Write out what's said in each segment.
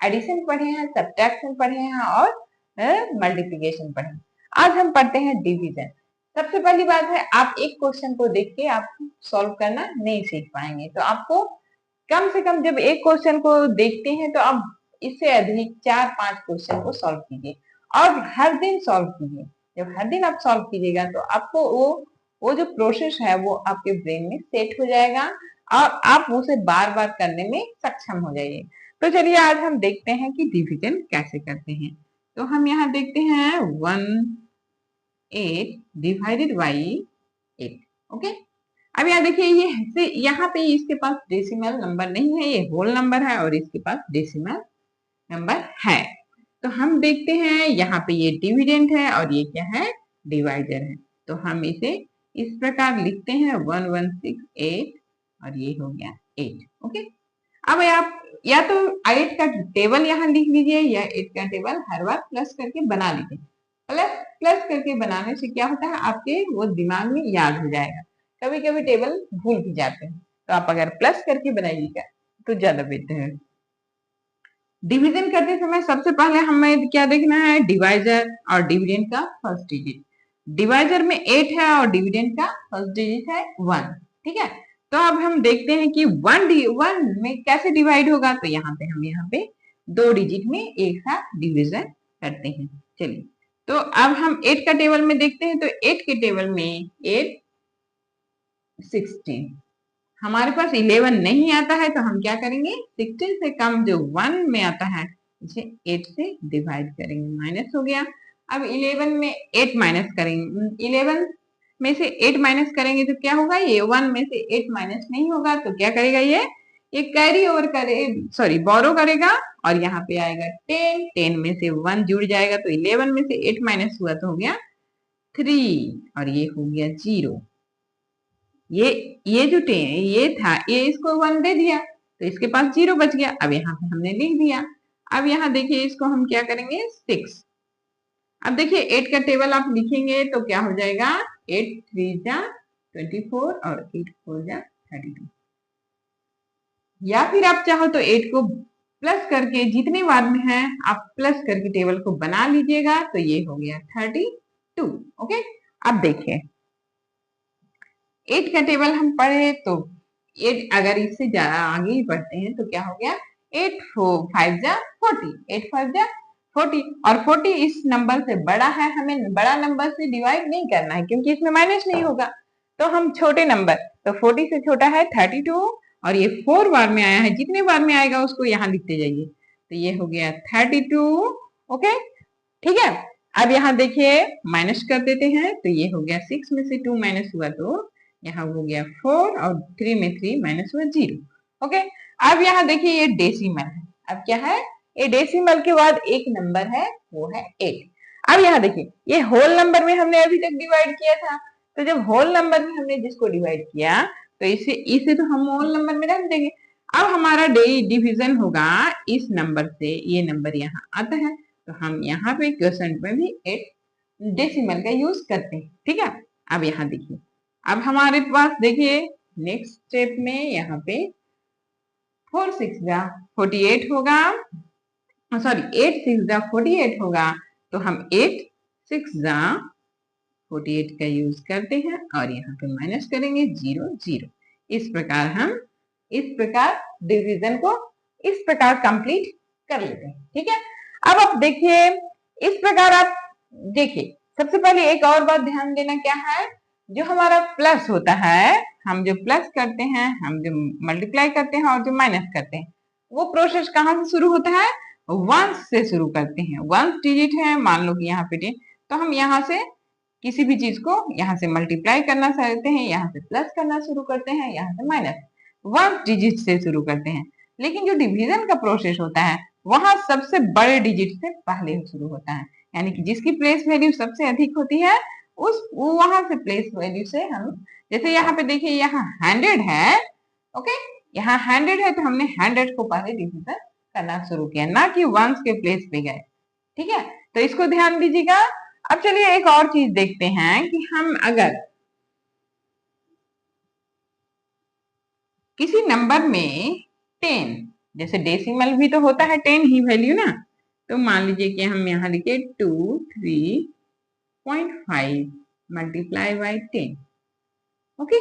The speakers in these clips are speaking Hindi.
एडिशन पढ़े हैं, सब्ट्रैक्शन पढ़े हैं और मल्टीप्लिकेशन पढ़े हैं। आज हम पढ़ते हैं डिवीजन। सबसे पहली बात है, आप एक क्वेश्चन को देख के आप सॉल्व करना नहीं सीख पाएंगे, तो आपको कम से कम जब एक क्वेश्चन को देखते हैं तो आप इससे अधिक 4-5 क्वेश्चन को सॉल्व कीजिए और हर दिन सॉल्व कीजिए। जब हर दिन आप सॉल्व कीजिएगा तो आपको वो जो प्रोसेस है वो आपके ब्रेन में सेट हो जाएगा और आप उसे बार बार करने में सक्षम हो जाइए। तो चलिए आज हम देखते हैं कि डिवीजन कैसे करते हैं। तो हम यहाँ देखते हैं 1/8 डिवाइडेड बाई 8। ओके, अब यहाँ देखिए यहाँ पे इसके पास डेसिमल नंबर नहीं है, ये होल नंबर है और इसके पास डेसिमल नंबर है। तो हम देखते हैं यहाँ पे ये डिविडेंड है और ये क्या है, डिवाइजर है। तो हम इसे इस प्रकार लिखते हैं 1168 और ये हो गया 8। ओके, अब आप या तो 8 का टेबल यहाँ लिख लीजिए या 8 का टेबल हर बार प्लस करके बना लीजिए। प्लस करके बनाने से क्या होता है, आपके वो दिमाग में याद हो जाएगा। कभी कभी टेबल भूल भी जाते हैं, तो आप अगर प्लस करके बनाइएगा तो ज्यादा बेहतर है। डिवीजन करते समय सबसे पहले हमें क्या देखना है, डिवाइजर और डिविडेंड का फर्स्ट डिजिट। डिवाइजर में 8 है और डिविडेंड का फर्स्ट डिजिट है 1। ठीक है, तो अब हम देखते हैं कि 1 में कैसे डिवाइड होगा। तो यहाँ पे 2 डिजिट में एक साथ डिवीजन करते हैं। चलिए, तो अब हम 8 का टेबल में देखते हैं। तो 8 के टेबल में 8 16, हमारे पास 11 नहीं आता है तो हम क्या करेंगे, 16 से कम जो 1 में आता है इसे 8 से डिवाइड करेंगे, माइनस हो गया। अब 11 में 8 माइनस करेंगे, 11 में से 8 माइनस करेंगे तो क्या होगा, ये 1 में से 8 माइनस नहीं होगा तो क्या करेगा, ये कैरी ओवर करे, सॉरी बोरो करेगा और यहाँ पे आएगा 10, 10 में से 1 जुड़ जाएगा तो 11 में से 8 माइनस हुआ तो हो गया 3 और ये हो गया 0। ये जो ये था, ये इसको 1 दे दिया तो इसके पास 0 बच गया। अब यहाँ पे हमने लिख दिया। अब यहाँ देखिए इसको हम क्या करेंगे, 6। अब देखिए 8 का टेबल आप लिखेंगे तो क्या हो जाएगा, 8 3 जा 24 और 8 4 जा 32। या फिर आप चाहो तो 8 को प्लस करके जितने बार में है आप प्लस करके टेबल को बना लीजिएगा तो ये हो गया 32। ओके, अब देखिए 8 का टेबल हम पढ़े तो 8 अगर इससे ज्यादा आगे ही पढ़ते हैं तो क्या हो गया, 8 5 जा 40, 8 5 जा 40 और 40 इस नंबर से बड़ा है, हमें बड़ा नंबर से डिवाइड नहीं करना है क्योंकि इसमें माइनस नहीं होगा। तो हम छोटे नंबर, तो 40 से छोटा है 32 और ये 4 बार में आया है, जितने बार में आएगा उसको यहाँ लिखते जाइए। तो ये हो गया 32। ओके, ठीक है। अब यहाँ देखिए माइनस कर देते हैं तो ये हो गया 6 में से 2 माइनस हुआ तो यहाँ हो गया 4 और 3 में 3 माइनस हुआ 0। ओके, अब यहाँ देखिए ये डेसिमल है। अब क्या है, ये डेसिमल के बाद एक नंबर है वो है 8। अब यहाँ देखिए ये होल नंबर में हमने अभी तक डिवाइड किया था, तो जब होल नंबर में हमने जिसको डिवाइड किया तो इसे तो हम होल नंबर में रख देंगे। अब हमारा डिविजन होगा इस नंबर से, ये नंबर यहाँ आता है तो हम यहाँ पे क्वेश्चन में भी 8 डेसिमल का यूज करते हैं। ठीक है, अब यहाँ देखिए, अब हमारे पास देखिए नेक्स्ट स्टेप में यहाँ पे 4 6 जा 48 होगा, सॉरी 8 6 जा 48 होगा तो हम 8 6 जा 48 का यूज करते हैं और यहाँ पे माइनस करेंगे 0 0। इस प्रकार डिवीजन को इस प्रकार कंप्लीट कर लेते हैं। ठीक है, अब आप देखिए इस प्रकार आप देखिए, सबसे पहले एक और बात ध्यान देना क्या है, जो हमारा प्लस होता है, हम जो प्लस करते हैं, हम जो मल्टीप्लाई करते हैं और जो माइनस करते हैं, वो प्रोसेस कहाँ से शुरू होता है, 1 से शुरू करते हैं। 1 डिजिट है, मान लो कि यहाँ पे तो हम यहाँ से किसी भी चीज को यहाँ से मल्टीप्लाई करना चाहते हैं, यहाँ से प्लस करना शुरू करते हैं, यहाँ से माइनस, 1 डिजिट से शुरू करते हैं। लेकिन जो डिवीजन का प्रोसेस होता है वहां सबसे बड़े डिजिट से पहले शुरू होता है, यानी कि जिसकी प्लेस वैल्यू सबसे अधिक होती है उस वहां से प्लेस वैल्यू से हम, जैसे यहाँ पे देखिए यहाँ 100 है। ओके, यहाँ 100 है तो हमने 100 को पहले डिवीजन करना शुरू किया, ना कि वंस के प्लेस पे गए। ठीक है, तो इसको ध्यान दीजिएगा। अब चलिए एक और चीज देखते हैं कि हम अगर किसी नंबर में 10 जैसे डेसिमल भी तो होता है 10 ही वैल्यू ना, तो मान लीजिए कि हम यहाँ लिखे 23.5 मल्टीप्लाई बाई 10। ओके,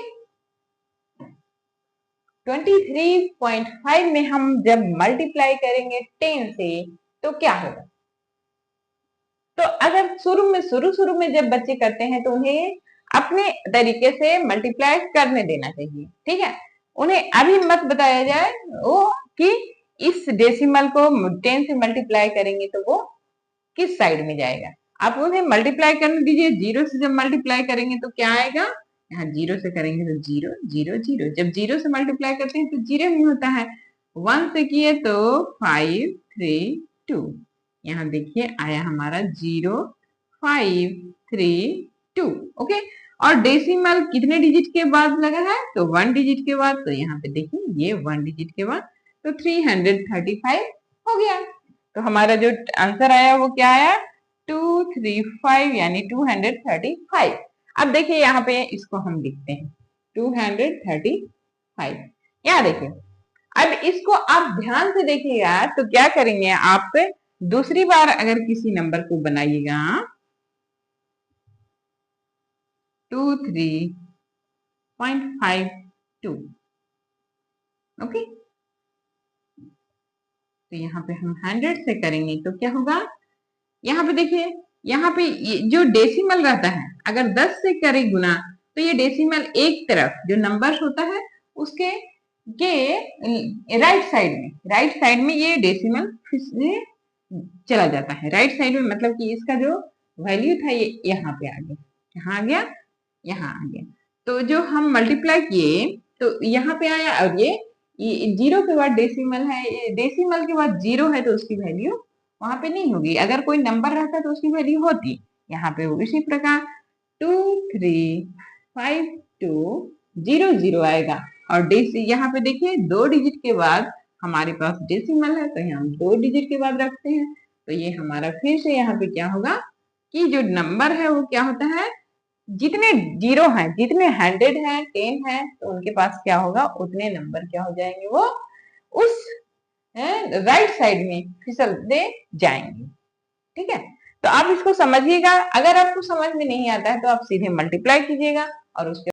23.5 में हम जब मल्टीप्लाई करेंगे 10 से तो क्या होगा? तो अगर शुरू में जब बच्चे करते हैं तो उन्हें अपने तरीके से मल्टीप्लाई करने देना चाहिए, ठीक है। उन्हें अभी मत बताया जाए वो कि इस डेसिमल को 10 से मल्टीप्लाई करेंगे तो वो किस साइड में जाएगा। आप उन्हें मल्टीप्लाई करने दीजिए, जीरो से जब मल्टीप्लाई करेंगे तो क्या आएगा, यहाँ जीरो से करेंगे तो जीरो जीरो जीरो, जब जीरो से मल्टीप्लाई करते हैं तो जीरो ही होता है। 1 से किए तो 5 3 2, यहाँ देखिए आया हमारा 0 5 3 2। ओके, और डेसिमल कितने डिजिट के बाद लगा है, तो 1 डिजिट के बाद, तो यहाँ पे देखिए ये 1 डिजिट के बाद, तो 335 हो गया। तो हमारा जो आंसर आया वो क्या आया, 235 यानी 235। अब देखिए यहाँ पे इसको हम लिखते हैं 235। यहाँ देखिए, अब इसको आप ध्यान से देखिएगा तो क्या करेंगे आप, दूसरी बार अगर किसी नंबर को बनाइएगा 23.52, ओके, तो यहाँ पे हम 100 से करेंगे तो क्या होगा, यहाँ पे देखिए, यहाँ पे जो डेसिमल रहता है अगर 10 से करे गुना तो ये डेसिमल एक तरफ जो नंबर्स होता है उसके के राइट साइड में ये डेसिमल चला जाता है। राइट साइड में मतलब कि इसका जो वैल्यू था ये यहाँ पे आ गया, यहाँ आ गया, यहाँ आ गया। तो जो हम मल्टीप्लाई किए तो यहाँ पे आया, और ये जीरो के बाद डेसिमल है, डेसिमल के बाद जीरो है तो उसकी वैल्यू वहां पे नहीं होगी। अगर कोई नंबर रहता तो उसकी वैल्यू होती, यहाँ पे इसी प्रकार 235200 आएगा। और डेसी यहाँ पे देखिए 2 डिजिट के बाद हमारे पास डेसिमल है तो यहाँ हम 2 डिजिट के बाद रखते हैं, तो ये हमारा फिर से यहाँ पे क्या होगा कि जो नंबर है वो क्या होता है, जितने जीरो हैं, जितने 100 है 10 है तो उनके पास क्या होगा, उतने नंबर क्या हो जाएंगे, वो उस राइट साइड में फिसलते जाएंगे। ठीक है, तो आप इसको समझिएगा। अगर आपको समझ में नहीं आता है तो आप सीधे मल्टीप्लाई कीजिएगा और उसके